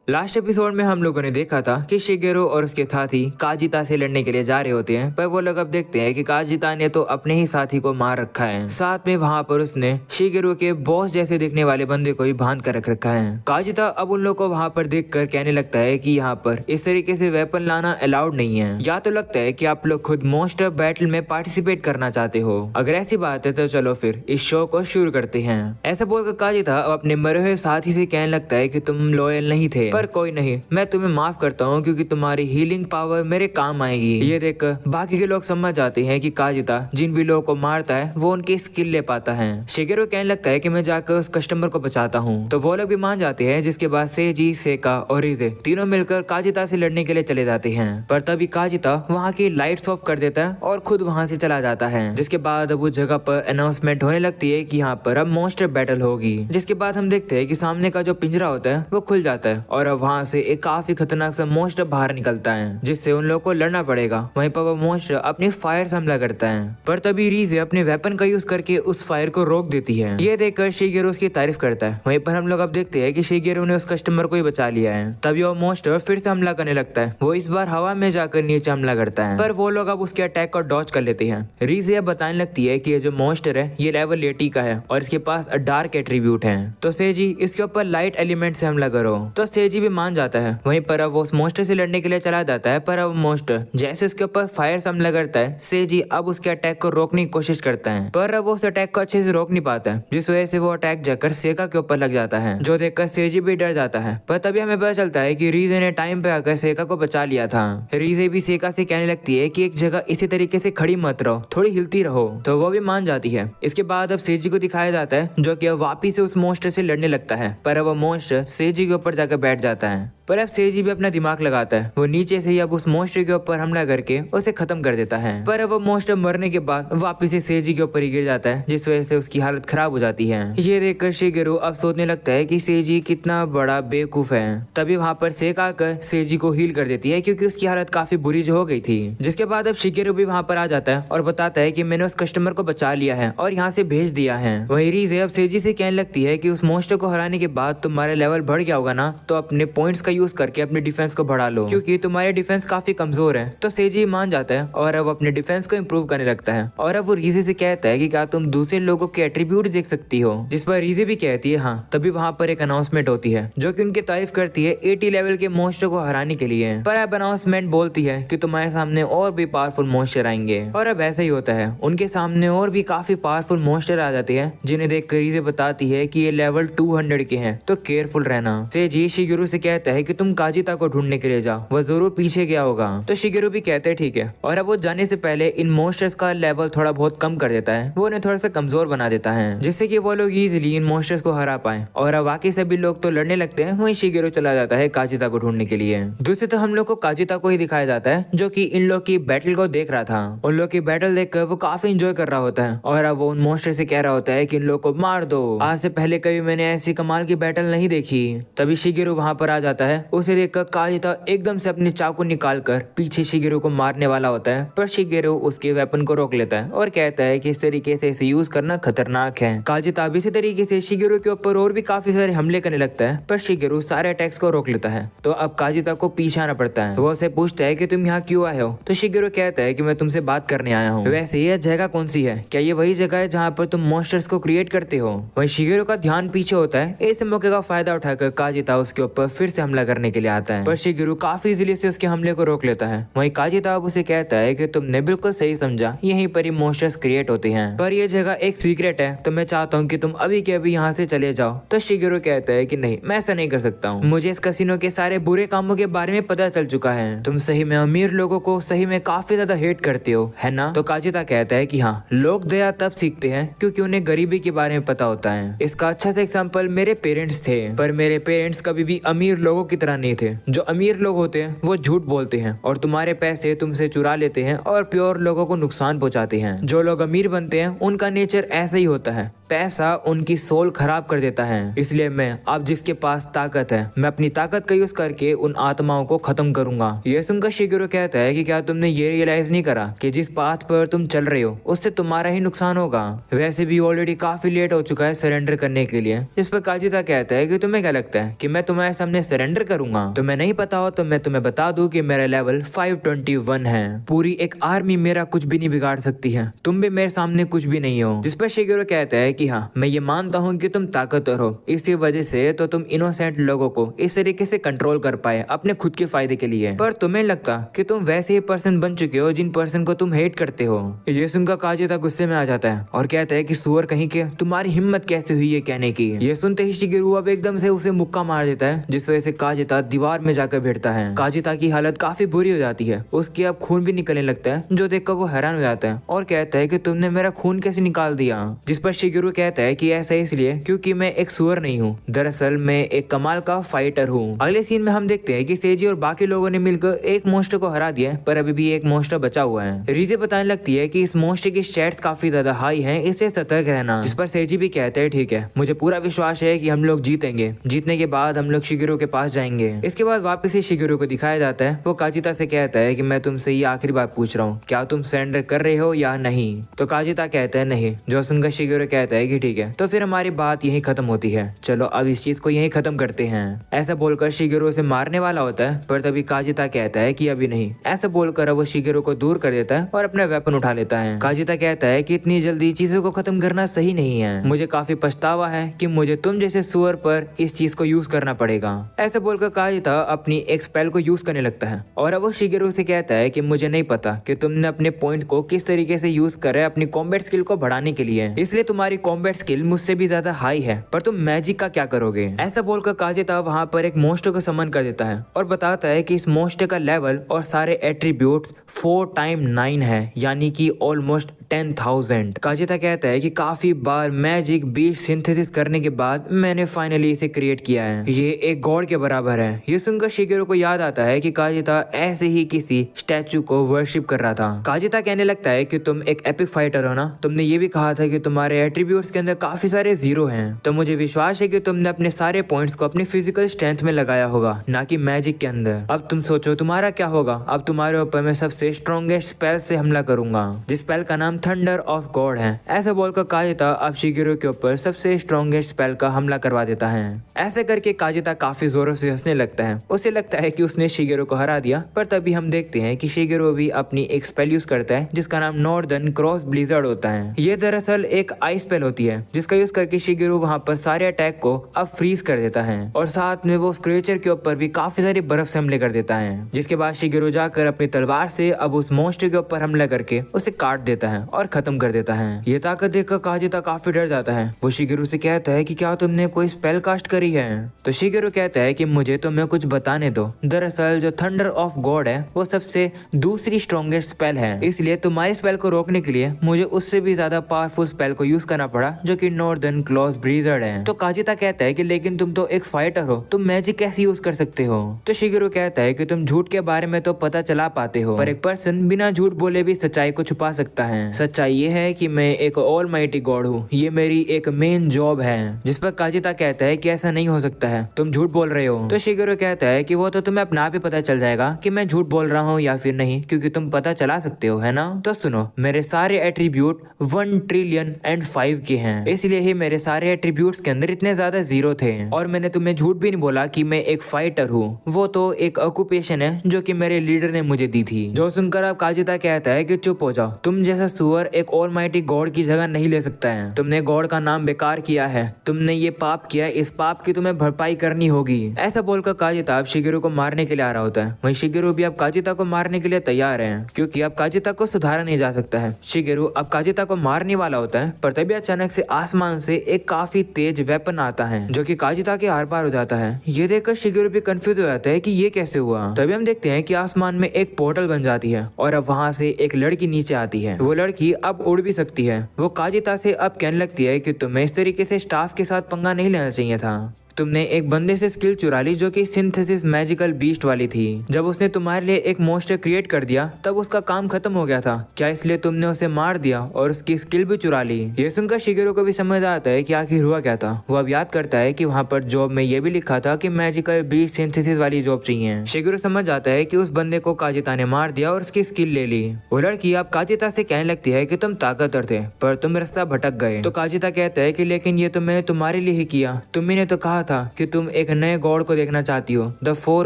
Last episode में हम लोगों ने देखा था कि शिगेरो और उसके साथी काजिता से लड़ने के लिए जा रहे होते हैं, पर वो लोग अब देखते हैं कि काजिता ने तो अपने ही साथी को मार रखा है। साथ में वहाँ पर उसने शिगेरो के बॉस जैसे दिखने वाले बंदे को भी बांध कर रख रखा है। काजिता अब उन लोग को वहाँ पर देखकर कहने लगता है कि यहाँ पर इस तरीके से वेपन लाना अलाउड नहीं है, या तो लगता है कि आप लोग खुद मोस्टर बैटल में पार्टिसिपेट करना चाहते हो। अगर ऐसी बात है तो चलो फिर इस शो को शुरू करते हैं। ऐसा बोलकर काजिता अब अपने मरे हुए साथी से कहने लगता है कि तुम लॉयल नहीं थे, पर कोई नहीं, मैं तुम्हें माफ करता हूँ क्योंकि तुम्हारी हीलिंग पावर मेरे काम आएगी। ये देखकर बाकी के लोग समझ जाते हैं कि काजिता जिन भी लोगों को मारता है वो उनकी स्किल ले पाता है। शिगेरो कहने लगता है कि मैं जाकर उस कस्टमर को बचाता हूँ, तो वो लोग भी मान जाते हैं। जिसके बाद सेजी, सेका और रिजे तीनों मिलकर काजिता से लड़ने के लिए चले जाते हैं, पर तभी काजिता वहाँ की लाइट्स ऑफ कर देता है और खुद वहाँ से चला जाता है। जिसके बाद अब उस जगह पर अनाउंसमेंट होने लगती है कि यहाँ पर अब मॉन्स्टर बैटल होगी। जिसके बाद हम देखते हैं कि सामने का जो पिंजरा होता है वो खुल जाता है और अब वहाँ से एक काफी खतरनाक सा मॉन्स्टर बाहर निकलता है, जिससे उन लोगों को लड़ना पड़ेगा। वहीं पर वो मॉन्स्टर अपनी फायर से हमला करता है, पर तभी रीजे अपने वेपन का यूज करके उस फायर को रोक देती है। ये देखकर शिगेरो उसकी तारीफ करता है। वहीं पर हम लोग अब देखते हैं कि शिगेरो ने उस कस्टमर को ही बचा लिया है। तभी वो मॉन्स्टर फिर से हमला करने लगता है। वो इस बार हवा में जाकर नीचे हमला करता है, पर वो लोग अब उसके अटैक को डॉज कर लेते हैं। रीजे बताने लगती है कि ये जो मॉन्स्टर है ये लेवल 80 का है और इसके पास डार्क एट्रीब्यूट है, तो सेजी इसके ऊपर लाइट एलिमेंट से हमला करो। तो सेजी भी मान जाता है। वहीं पर अब वो उस मॉन्स्टर से लड़ने के लिए चला जाता है, पर अब मॉन्स्टर जैसे उसके ऊपर फायर से हमला करता है, सेजी अब उसके अटैक को रोकने की कोशिश करता है, पर अब वो उस अटैक को अच्छे से रोक नहीं पाता है, जिस वजह से वो अटैक जाकर सेका के ऊपर लग जाता है, जो देखकर सेजी भी डर जाता है। पर तभी हमें पता चलता है कि रीजे ने टाइम पे आकर सेका को बचा लिया था। रीजे भी सेका से कहने लगती है कि एक जगह इसी तरीके से खड़ी मत रहो, थोड़ी हिलती रहो, तो वो भी मान जाती है। इसके बाद अब सेजी को दिखाया जाता है जो कि अब वापिस से उस मॉन्स्टर से लड़ने लगता है, पर अब वो मॉन्स्टर सेजी के ऊपर जाकर बैठ जाता है। पर अब सेजी भी अपना दिमाग लगाता है। वो नीचे से ही अब उस मॉन्स्टर के ऊपर हमला करके उसे खत्म कर देता है, पर अब वो मॉन्स्टर मरने के बाद वापस से सेजी के ऊपर ही गिर जाता है, जिस वजह से उसकी हालत खराब हो जाती है। ये देखकर शिगेरो अब सोचने लगता है कि सेजी कितना बड़ा बेवकूफ है। तभी वहाँ पर सेका आकर सेजी को हील कर देती है, क्योंकि उसकी हालत काफी बुरी जो हो गई थी। जिसके बाद अब शिगेरो भी वहाँ पर आ जाता है और बताता है कि मैंने उस कस्टमर को बचा लिया है और यहाँ से भेज दिया है। वही रीजे अब सेजी से कहने लगती है कि उस मॉन्स्टर को हराने के बाद तुम्हारा लेवल बढ़ गया होगा ना, तो अपने पॉइंट्स का यूज करके अपने डिफेंस को बढ़ा लो, क्योंकि तुम्हारे डिफेंस काफी कमजोर है। तो सेजी मान जाता है और अब अपने डिफेंस को इम्प्रूव करने लगता है। और अब वो रीजे से कहता है कि क्या तुम दूसरे लोगों के एट्रीब्यूट देख सकती हो, जिस पर रीजे भी कहती है हाँ। तभी वहाँ पर एक अनाउंसमेंट होती है जो कि उनकी तारीफ करती है 80 लेवल के मॉन्स्टर को हराने के लिए। पर अब अनाउंसमेंट बोलती है कि तुम्हारे सामने और भी पावरफुल मॉन्स्टर आएंगे, और अब ऐसा ही होता है। उनके सामने और भी काफी पावरफुल मॉन्स्टर आ जाते हैं, जिन्हें देख कर रीजे बताती है कि ये लेवल 200 के हैं, तो केयरफुल रहना। सेजी शिगेरो से कहता है कि तुम काजिता को ढूंढने के लिए जाओ, वो जरूर पीछे गया होगा। तो शिगेरो भी कहते हैं ठीक है, और अब वो जाने से पहले इन मॉन्स्टर्स का लेवल थोड़ा बहुत कम कर देता है। वो उन्हें थोड़ा सा कमजोर बना देता है, जिससे कि वो लोग इजीली इन मॉन्स्टर्स को हरा पाए। और अब बाकी सभी लोग तो लड़ने लगते हैं, वहीं शिगेरो चला जाता है काजिता को ढूंढने के लिए। दूसरे तो हम लोग को काजिता को ही दिखाया जाता है, जो कि इन लोग की बैटल को देख रहा था। उन लोग की बैटल देखकर वो काफी इंजॉय कर रहा होता है, और अब वो उन मॉन्स्टर से कह रहा होता है कि इन लोग को मार दो, आज से पहले कभी मैंने ऐसी कमाल की बैटल नहीं देखी। तभी शिगेरो वहां पर आ जाता है। उसे देखकर काजिता एकदम से अपनी चाकू निकालकर पीछे शिगेरो को मारने वाला होता है, पर शिगेरो उसके वेपन को रोक लेता है और कहता है कि इस तरीके से इसे यूज करना खतरनाक है। काजिता भी इसी तरीके से शिगेरो के ऊपर और भी काफी सारे हमले करने लगता है, पर शिगेरो सारे अटैक्स को रोक लेता है। तो अब काजिता को पीछे आना पड़ता है। वो उसे पूछता है कि तुम यहाँ क्यों आए हो, तो शिगेरो कहता है कि मैं तुमसे बात करने आया हूँ। वैसे यह जगह कौन सी है, क्या ये वही जगह है जहाँ पर तुम मॉन्स्टर्स को क्रिएट करते हो। वहीं शिगेरो का ध्यान पीछे होता है। इस मौके का फायदा उठाकर काजिता उसके ऊपर फिर से हमला करने के लिए आता है, पर शिगेरो काफी इजीली से उसके हमले को रोक लेता है। वहीं काजिता अब उसे कहता है कि तुमने बिल्कुल सही समझा, यहीं पर ही मॉन्स्टर्स क्रिएट होते हैं, पर यह जगह एक सीक्रेट है, तो मैं चाहता हूँ कि तुम अभी के अभी यहाँ से चले जाओ। तो शिगेरो कहता है कि नहीं, मैं ऐसा नहीं कर सकता हूँ, मुझे इस कसिनो के सारे बुरे कामों के बारे में पता चल चुका है। तुम सही में अमीर लोगों को सही में काफी ज्यादा हेट करते हो, है ना। तो काजिता कहता है कि हाँ, लोग दया तब सीखते हैं क्योंकि उन्हें गरीबी के बारे में पता होता है। इसका अच्छा सा एग्जाम्पल मेरे पेरेंट्स थे, पर मेरे पेरेंट्स कभी भी अमीर लोगों की तरह नहीं थे। जो अमीर लोग होते हैं वो झूठ बोलते हैं और तुम्हारे पैसे तुमसे चुरा लेते हैं और प्योर लोगों को नुकसान पहुंचाते हैं। जो लोग अमीर बनते हैं उनका नेचर ऐसा ही होता है, पैसा उनकी सोल खराब कर देता है। इसलिए मैं अब जिसके पास ताकत है, मैं अपनी ताकत का यूज करके उन आत्माओं को खत्म करूंगा। ये सुनकर शिगेरो कहता है कि क्या तुमने ये रियलाइज नहीं करा कि जिस पाथ पर तुम चल रहे हो उससे तुम्हारा ही नुकसान होगा। वैसे भी ऑलरेडी काफी लेट हो चुका है सरेंडर करने के लिए। इस पर काजिता कहता है कि तुम्हें क्या लगता है कि मैं तुम्हारे सामने सरेंडर करूंगा? तुम्हें नहीं पता हो तो मैं तुम्हें बता दूं कि मेरा लेवल 521 है। पूरी एक आर्मी मेरा कुछ भी नहीं बिगाड़ सकती है। तुम भी मेरे सामने कुछ भी नहीं हो। जिस पर शिगेरो कहता है कि हाँ, मैं ये मानता हूँ कि तुम ताकतवर हो, इसी वजह से तो तुम इनोसेंट लोगों को इस तरीके से कंट्रोल कर पाए अपने खुद के फायदे के लिए। पर तुम्हें लगता कि तुम वैसे ही पर्सन बन चुके हो जिन पर्सन को तुम हेट करते हो। ये सुनकर काजिता गुस्से में आ जाता है और कहता है कि सुअर कहीं के, तुम्हारी हिम्मत कैसे हुई ये कहने की। ये सुनते ही शिगेरो अब एकदम से उसे मुक्का मार देता है, जिस वजह से काजिता दीवार में जाकर भिड़ता है। काजिता की हालत काफी बुरी हो जाती है, उसके अब खून भी निकलने लगता है, जो देखकर वो हैरान हो जाता है और कहता है कि तुमने मेरा खून कैसे निकाल दिया। जिस पर शिगेरो कहता है कि ऐसा इसलिए क्योंकि मैं एक सुअर नहीं हूँ, दरअसल मैं एक कमाल का फाइटर हूँ। अगले सीन में हम देखते हैं कि सेजी और बाकी लोगों ने मिलकर एक मॉन्स्टर को हरा दिया है, पर अभी भी एक मॉन्स्टर बचा हुआ है। रीजे बताने लगती है कि इस मॉन्स्टर की स्टैट्स काफी ज्यादा हाई हैं, इससे सतर्क रहना। जिस पर सेजी भी कहते हैं ठीक है, मुझे पूरा विश्वास है कि हम लोग जीतेंगे। जीतने के बाद हम लोग शिगेरो के पास जाएंगे। इसके बाद वापस से शिगेरो को दिखाया जाता है। वो काजिता से कहता है कि मैं तुमसे ये आखिरी बात पूछ रहा हूँ, क्या तुम सरेंडर कर रहे हो या नहीं? तो काजिता कहता है नहीं। जो सुनकर शिगेरो कहता है कि ठीक है, तो फिर हमारी बात यहीं खत्म होती है, चलो अब इस चीज को यहीं खत्म करते हैं। ऐसा बोलकर शिगेरो उसे मारने वाला होता है, पर तभी काजिता कहता है कि अभी नहीं। ऐसा बोलकर वो शिगेरो को दूर कर देता है और अपना वेपन उठा लेता है। काजिता कहता है कि इतनी जल्दी चीजों को खत्म करना सही नहीं है, मुझे काफी पछतावा है कि मुझे तुम जैसे सुअर पर इस चीज को यूज करना पड़ेगा। ऐसा बोलकर काजिता अपनी एक स्पेल को यूज करने लगता है और अब वो शिगेरो से कहता है कि मुझे नहीं पता कि तुमने अपने पॉइंट को किस तरीके से यूज कर रहे हैं अपनी कॉम्बैट स्किल को बढ़ाने के लिए, इसलिए तुम्हारी कॉम्बैट स्किल मुझसे भी ज्यादा हाई है, पर तुम मैजिक का क्या करोगे? ऐसा बोलकर काजिता वहां पर एक मॉन्स्टर को समन कर देता है और बताता है कि इस मॉन्स्टर का लेवल और सारे एट्रीब्यूट्स 4 टाइम 9 है, यानी कि ऑलमोस्ट 10,000। काजिता कहता है कि काफी बार मैजिक बीट सिंथेसिस करने के बाद मैंने फाइनली इसे क्रिएट किया है, ये एक गॉड के बराबर है। ये सुनकर शिगेरो को याद आता है कि काजिता ऐसे ही किसी स्टैचू को वर्शिप कर रहा था। काजिता कहने लगता है कि तुम एक एपिक फाइटर हो ना, तुमने ये भी कहा था कि तुम्हारे एट्रीब्यूट्स के अंदर काफी सारे जीरो हैं, तो मुझे विश्वास है कि तुमने अपने सारे पॉइंट्स को अपनी फिजिकल स्ट्रेंथ में लगाया होगा, ना कि मैजिक के अंदर। अब तुम सोचो तुम्हारा क्या होगा। अब तुम्हारे ऊपर मैं सबसे स्ट्रॉन्गेस्ट स्पेल से हमला करूंगा, जिस स्पेल का नाम थंडर ऑफ गॉड है। ऐसा बोलकर काजिता अब शिगेरो के ऊपर सबसे स्ट्रॉन्गेस्ट स्पेल का हमला करवा देता है। ऐसे करके काजिता काफी जोरों से हंसने लगता है, उसे लगता है कि उसने शिगेरो को हरा दिया। पर तभी हम देखते हैं कि शिगेरो भी अपनी एक स्पेल यूज करता है जिसका नाम नॉर्दर्न क्रॉस ब्लिजर्ड होता है। ये दरअसल एक आइस स्पेल होती है जिसका यूज करके शिगेरो वहां पर सारे अटैक को अब फ्रीज कर देता है और साथ में वो उस क्रिएचर के ऊपर भी काफी सारी बर्फ से हमले कर देता है। जिसके बाद शिगेरो जाकर अपनी तलवार से अब उस मॉन्स्टर के ऊपर हमला करके उसे काट देता है और खत्म कर देता है। ये ताकत देखकर काजिता काफी डर जाता है। वो शिगेरो से कहता है कि क्या तुमने कोई स्पेल कास्ट करी है? तो शिगेरो कहता है कि मुझे तुम्हें कुछ बताने दो। दरअसल जो थंडर ऑफ गॉड है वो सबसे दूसरी स्ट्रॉन्गेस्ट स्पेल है, इसलिए तुम्हारी स्पेल को रोकने के लिए मुझे उससे भी ज्यादा पावरफुल स्पेल को यूज करना पड़ा, जो कि नॉर्दर्न क्लॉस ब्लिजर्ड है। तो काजिता कहता है कि लेकिन तुम तो एक फाइटर हो, तुम मैजिक कैसे यूज कर सकते हो? तो शिगेरो कहता है कि तुम झूठ के बारे में तो पता चला पाते हो, पर एक पर्सन बिना झूठ बोले भी सच्चाई को छुपा सकता है। सच्चाई ये है कि मैं एक ऑल माइटी गॉड हूँ, ये मेरी एक मेन जॉब है। जिस पर काजिता कहता है कि ऐसा नहीं हो सकता है, तुम झूठ बोल रहे हो। तो शिगेरो कहता है कि वो तो तुम्हें अपना आप ही पता चल जाएगा कि मैं झूठ बोल रहा हूँ या फिर नहीं, क्योंकि तुम पता चला सकते हो, है ना? तो सुनो, मेरे सारे एट्रीब्यूट 1 ट्रिलियन एंड 5 के हैं, इसलिए ही मेरे सारे एट्रीब्यूट्स के अंदर इतने ज्यादा जीरो थे। और मैंने तुम्हें झूठ भी नहीं बोला कि मैं एक फाइटर हूँ, वो तो एक ऑक्यूपेशन है जो कि मेरे लीडर ने मुझे दी थी। जो सुनकर अब काजिता कहता है कि चुप हो जाओ, तुम जैसा सुअर एक ऑलमाइटी गॉड की जगह नहीं ले सकता है। तुमने गॉड का नाम बेकार किया है, तुमने ये पाप किया, इस पाप की तुम्हें भरपाई करनी होगी। ऐसा बोलकर काजिता अब शिगेरो को मारने के लिए आ रहा होता है। वहीं शिगेरो भी अब काजिता को मारने के लिए तैयार है, क्योंकि अब काजिता को सुधारा नहीं जा सकता है। शिगेरो अब काजिता को मारने वाला होता है, पर तभी अचानक से आसमान से एक काफी तेज वेपन आता है जो कि काजिता के आर पार हो जाता है। ये देखकर शिगेरो भी कंफ्यूज हो जाता है कि ये कैसे हुआ। तभी हम देखते हैं कि आसमान में एक पोर्टल बन जाती है और अब वहाँ से एक लड़की नीचे आती है। वो लड़की अब उड़ भी सकती है। वो काजिता से अब कहने लगती है कि तुम्हें इस तरीके से स्टाफ के साथ पंगा नहीं लेना चाहिए था। तुमने एक बंदे से स्किल चुरा ली जो कि सिंथेसिस मैजिकल बीस्ट वाली थी। जब उसने तुम्हारे लिए एक मॉन्स्टर क्रिएट कर दिया तब उसका काम खत्म हो गया था। क्या इसलिए तुमने उसे मार दिया और उसकी स्किल भी चुरा ली? ये सुनकर शिगेरू को भी समझ आता है कि आखिर हुआ क्या था। वो अब याद करता है कि वहाँ पर जॉब में ये भी लिखा था कि मैजिकल बीस्ट सिंथेसिस वाली जॉब चाहिए। शिगेरू समझ आता है कि उस बंदे को काजिता ने मार दिया और उसकी स्किल ले ली। वो लड़की अब काजिता से कहने लगती है कि तुम ताकतवर थे पर तुम रास्ता भटक गए। तो काजिता कहता है कि लेकिन ये तो मैंने तुम्हारे लिए ही किया, तुम्ही ने तो कहा था कि तुम एक नए गॉड को देखना चाहती हो, द 4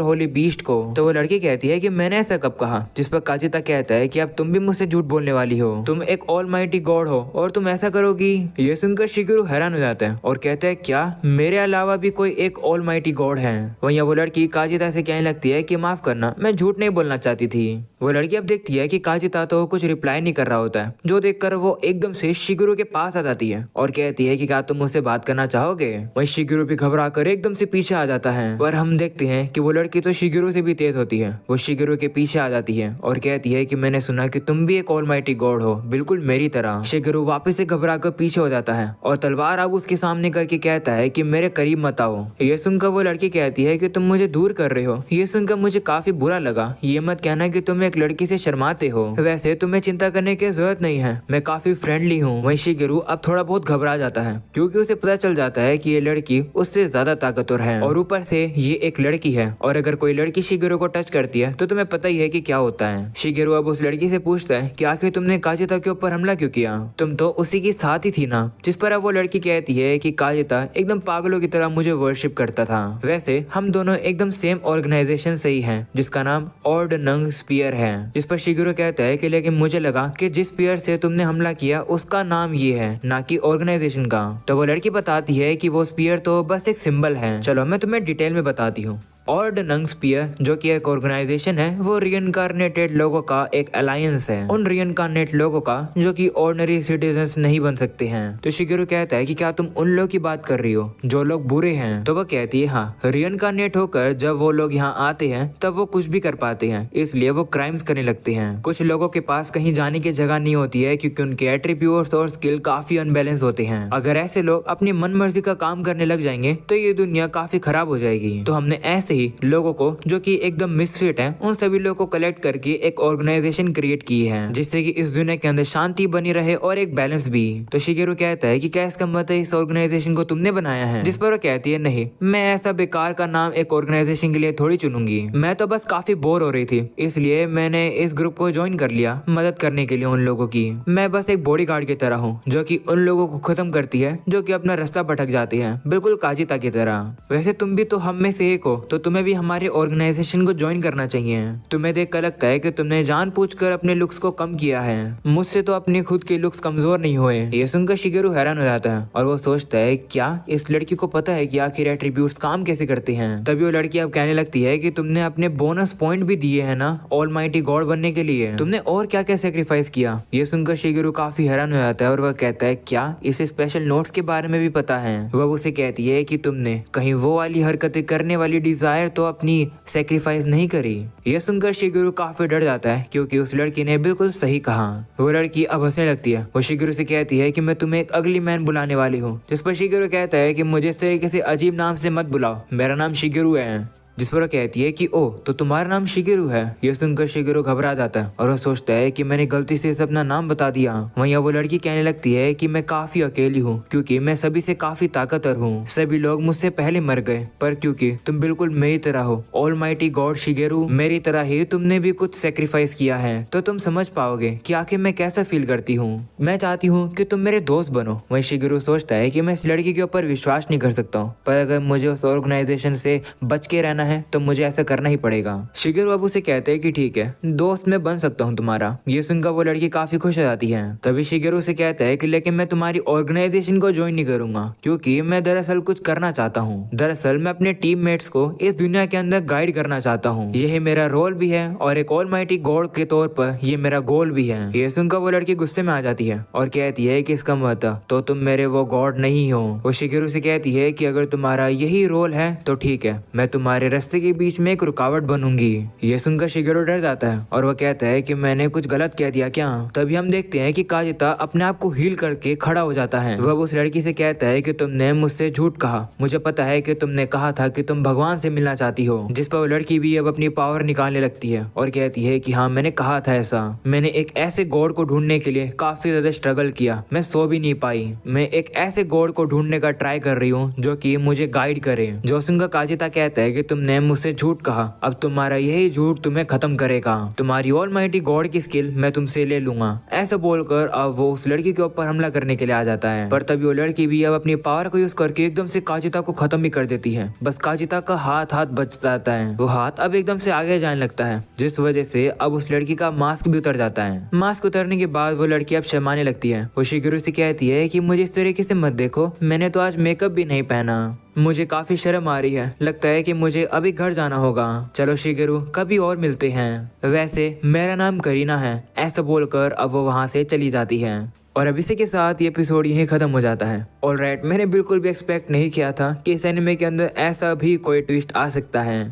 होली बीस्ट को। तो वो लड़की कहती है कि मैंने ऐसा कब कहा? जिस पर काजिता कहता है कि अब तुम भी मुझसे झूठ बोलने वाली हो, तुम एक ऑलमाइटी गॉड हो और तुम ऐसा करोगी। ये सुनकर शिगेरू हैरान हो जाता है और कहता है क्या मेरे अलावा भी कोई एक ऑलमाइटी गॉड है? वहीं वो लड़की काजिता से कहने लगती है कि माफ करना, मैं झूठ नहीं बोलना चाहती थी। वो लड़की अब देखती है कि काजिता तो कुछ रिप्लाई नहीं कर रहा होता है, जो देखकर वो एकदम से शिगेरू के पास आ जाती है और कहती है कि क्या तुम मुझसे बात करना चाहोगे? वहीं शिगेरू भी घबरा कर एकदम से पीछे आ जाता है। पर हम देखते हैं कि वो लड़की तो शिगेरू से भी तेज होती है। वो शिगेरू के पीछे आ जाती है और कहती है कि मैंने सुना कि तुम भी एक ऑलमाइटी गॉड हो, बिल्कुल मेरी तरह। शिगेरू वापस से घबरा कर पीछे हो जाता है और तलवार अब उसके सामने करके कहता है कि मेरे करीब मत आओ। ये सुनकर वो लड़की कहती है कि तुम मुझे दूर कर रहे हो। ये सुनकर मुझे काफी बुरा लगा। ये मत कहना कि तुम एक लड़की से शर्माते हो, वैसे तुम्हें चिंता करने की जरूरत नहीं है, मैं काफी फ्रेंडली हूँ। वहीं शिगेरू अब थोड़ा बहुत घबरा जाता है क्योंकि उसे पता चल जाता है कि ये लड़की उससे ज्यादा ताकतवर है और ऊपर से ये एक लड़की है और अगर कोई लड़की शिगेरू को टच करती है तो तुम्हें पता ही है कि क्या होता है। शिगेरू अब उस लड़की से पूछता है कि आखिर तुमने काजिता के ऊपर हमला क्यों किया? तुम तो उसी की साथ ही थी ना। जिस पर अब वो लड़की कहती है कि काजिता एकदम पागलों की तरह मुझे वर्शिप करता था। वैसे हम दोनों एकदम सेम ऑर्गेनाइजेशन से ही हैं जिसका नाम ऑर्ड नंग स्पीयर है। जिस पर शिगेरू कहता है कि लेकिन मुझे लगा कि जिस स्पीयर से तुमने हमला किया उसका नाम ये है, ना कि ऑर्गेनाइजेशन का। तो वो लड़की बताती है कि वो स्पीयर तो बस एक सिंबल है। चलो मैं तुम्हें डिटेल में बताती हूँ। ऑर्ड नंग स्पीयर जो कि एक ऑर्गेनाइजेशन है, वो रियनकार्नेटेड लोगों का एक अलायंस है। उन रियनकार्नेट लोगों का जो कि ऑर्डिनरी सिटीजन्स नहीं बन सकते हैं। तो शिगेरू कहता है कि क्या तुम उन लोगों की बात कर रही हो जो लोग बुरे हैं? तो वो कहती है हाँ, रियनकार्नेट होकर जब वो लोग यहाँ आते हैं तब वो कुछ भी कर पाते हैं, इसलिए वो क्राइम्स करने लगते हैं। कुछ लोगों के पास कहीं जाने की जगह नहीं होती है क्योंकि उनके एट्रीब्यूट्स और स्किल काफी अनबैलेंस होते हैं। अगर ऐसे लोग अपनी मन मर्जी का काम करने लग जाएंगे तो ये दुनिया काफी खराब हो जाएगी। तो हमने ऐसे ही लोगों को जो कि एकदम मिसफिट हैं, उन सभी लोगों को कलेक्ट करके एक ऑर्गेनाइजेशन क्रिएट की है जिससे कि इस दुनिया के अंदर शांति बनी रहे और एक बैलेंस भी। तो शिगेरू कहता है कि क्या इसका मतलब इस ऑर्गेनाइजेशन को तुमने बनाया है? जिस पर वो कहती है नहीं, मैं ऐसा बेकार का नाम एक ऑर्गेनाइजेशन के लिए थोड़ी चुनूंगी। मैं तो बस काफी बोर हो रही थी इसलिए मैंने इस ग्रुप को ज्वाइन कर लिया मदद करने के लिए उन लोगों की। मैं बस एक बॉडीगार्ड की तरह हूँ जो कि उन लोगों को खत्म करती है जो कि अपना रास्ता भटक जाते हैं, बिल्कुल काजिता की तरह। वैसे तुम भी तो हम में से एक हो, तो तुम्हें भी हमारे ऑर्गेनाइजेशन को ज्वाइन करना चाहिए। तुम्हें देखकर लगता है कि तुमने जानबूझकर अपने लुक्स को कम किया है, मुझसे तो अपने खुद के लुक्स कमजोर नहीं हुए। ये सुनकर शिगेरू हैरान हो जाता है और वो सोचता है क्या इस लड़की को पता है कि आखिर एट्रीब्यूट्स काम कैसे करते हैं? तभी वो लड़की अब कहने लगती है कि तुमने अपने बोनस पॉइंट भी दिए हैं ना ऑलमाइटी गॉड बनने के लिए, तुमने और क्या क्या सेक्रीफाइस किया? ये सुनकर शिगेरू काफी हैरान हो जाता है और वह कहता है क्या इसे स्पेशल नोट्स के बारे में भी पता है? वह उसे कहती है कि तुमने कहीं वो वाली हरकतें करने वाली डिजायर तो अपनी सेक्रीफाइस नहीं करी। यह सुनकर शिगेरू काफी डर जाता है क्योंकि उस लड़की ने बिल्कुल सही कहा। वो लड़की अब हंसने लगती है। वो शिगेरू से कहती है कि मैं तुम्हें एक अगली मैन बुलाने वाली हूँ। जिस पर शिगेरू कहता है कि मुझे इस तरीके से अजीब नाम से मत बुलाओ, मेरा नाम शिगेरू है। जिस पर वो कहती है कि ओ तो तुम्हारा नाम शिगेरू है। यह सुनकर शिगेरू घबरा जाता है और वो सोचता है कि मैंने गलती से अपना नाम बता दिया। वहीं वो लड़की कहने लगती है कि मैं काफी अकेली हूँ क्योंकि मैं सभी से काफी ताकतवर हूँ, सभी लोग मुझसे पहले मर गए, पर क्योंकि तुम बिल्कुल मेरी तरह हो ऑलमाइटी गॉड शिगेरू, मेरी तरह ही तुमने भी कुछ सेक्रीफाइस किया है, तो तुम समझ पाओगे कि आखिर मैं कैसा फील करती हूँ। मैं चाहती हूँ कि तुम मेरे दोस्त बनो। वहीं शिगेरू सोचता है कि मैं इस लड़की के ऊपर विश्वास नहीं कर सकता हूँ, पर अगर मुझे उस ऑर्गेनाइजेशन से बच के रहना है तो मुझे ऐसा करना ही पड़ेगा। शिगेरू अब उसे कहते हैं कि ठीक है, दोस्त मैं बन सकता हूँ तुम्हारा। ये सुनकर वो लड़की काफी खुश हो जाती है। तभी शिगेरू से कहता है कि लेकिन मैं तुम्हारी ऑर्गेनाइजेशन को ज्वाइन नहीं करूंगा क्योंकि मैं दरअसल कुछ करना चाहता हूँ। दरअसल मैं अपने टीममेट्स को इस दुनिया के अंदर गाइड करना चाहता हूँ, यही मेरा रोल भी है और एक ऑलमाइटी गॉड के तौर पर ये मेरा गोल भी है। ये सुनकर वो लड़की गुस्से में आ जाती है और कहती है कि इसका मतलब तो तुम मेरे वो गॉड नहीं हो। वो शिगेरू से कहती है कि अगर तुम्हारा यही रोल है तो ठीक है, मैं तुम्हारे रास्ते के बीच में एक रुकावट बनूंगी। ये सुनकर शिगेरू डर जाता है और वह कहता है कि मैंने कुछ गलत कह दिया क्या। तभी हम देखते हैं कि काजिता अपने आप को हील करके खड़ा हो जाता है। वह उस लड़की से कहता है कि तुमने मुझसे झूठ कहा, मुझे पता है कि तुमने कहा था कि तुम भगवान से मिलना चाहती हो। जिस पर वो लड़की भी अब अपनी पावर निकालने लगती है और कहती है कि हाँ मैंने कहा था ऐसा। मैंने एक ऐसे गॉड को ढूंढने के लिए काफी ज्यादा स्ट्रगल किया, मैं सो भी नहीं पाई। मैं एक ऐसे गॉड को ढूंढने का ट्राई कर रही हूँ जो कि मुझे गाइड करे। जोसुंगा काजिता कहता है कि तुमने मुझसे झूठ कहा, अब तुम्हारा यही झूठ तुम्हें खत्म करेगा। तुम्हारी ऑलमाइटी गॉड की स्किल मैं तुमसे ले लूंगा। ऐसा बोलकर अब वो उस लड़की के ऊपर हमला करने के लिए आ जाता है। पर तभी वो लड़की भी अब अपनी पावर को यूज करके एकदम से काजिता को खत्म भी कर देती है। बस काजिता का हाथ बच जाता है। वो हाथ अब एकदम से आगे जाने लगता है, जिस वजह से अब उस लड़की का मास्क भी उतर जाता है। मास्क उतरने के बाद वो लड़की अब शर्माने लगती है। वो शिगेरू से कहती है कि मुझे इस तरीके से मत देखो, मैंने तो आज मेकअप भी नहीं पहना, मुझे काफी शर्म आ रही है, लगता है कि मुझे अभी घर जाना होगा। चलो शिगेरू कभी और मिलते हैं, वैसे मेरा नाम करीना है। ऐसा बोलकर अब वो वहाँ से चली जाती है। और अब इसी के साथ ये एपिसोड यहीं खत्म हो जाता है। ऑलराइट, मैंने बिल्कुल भी एक्सपेक्ट नहीं किया था कि इस एनिमे के अंदर ऐसा भी कोई ट्विस्ट आ सकता है।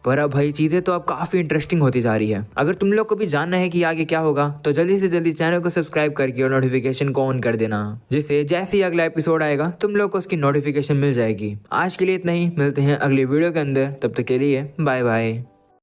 पर अब भाई चीजें तो अब काफी इंटरेस्टिंग होती जा रही है। अगर तुम लोग को भी जानना है कि आगे क्या होगा तो जल्दी से जल्दी चैनल को सब्सक्राइब करके और नोटिफिकेशन को ऑन कर देना, जिससे जैसे ही अगला एपिसोड आएगा तुम लोग को उसकी नोटिफिकेशन मिल जाएगी। आज के लिए इतना ही, मिलते हैं अगली वीडियो के अंदर, तब तक के लिए बाय बाय।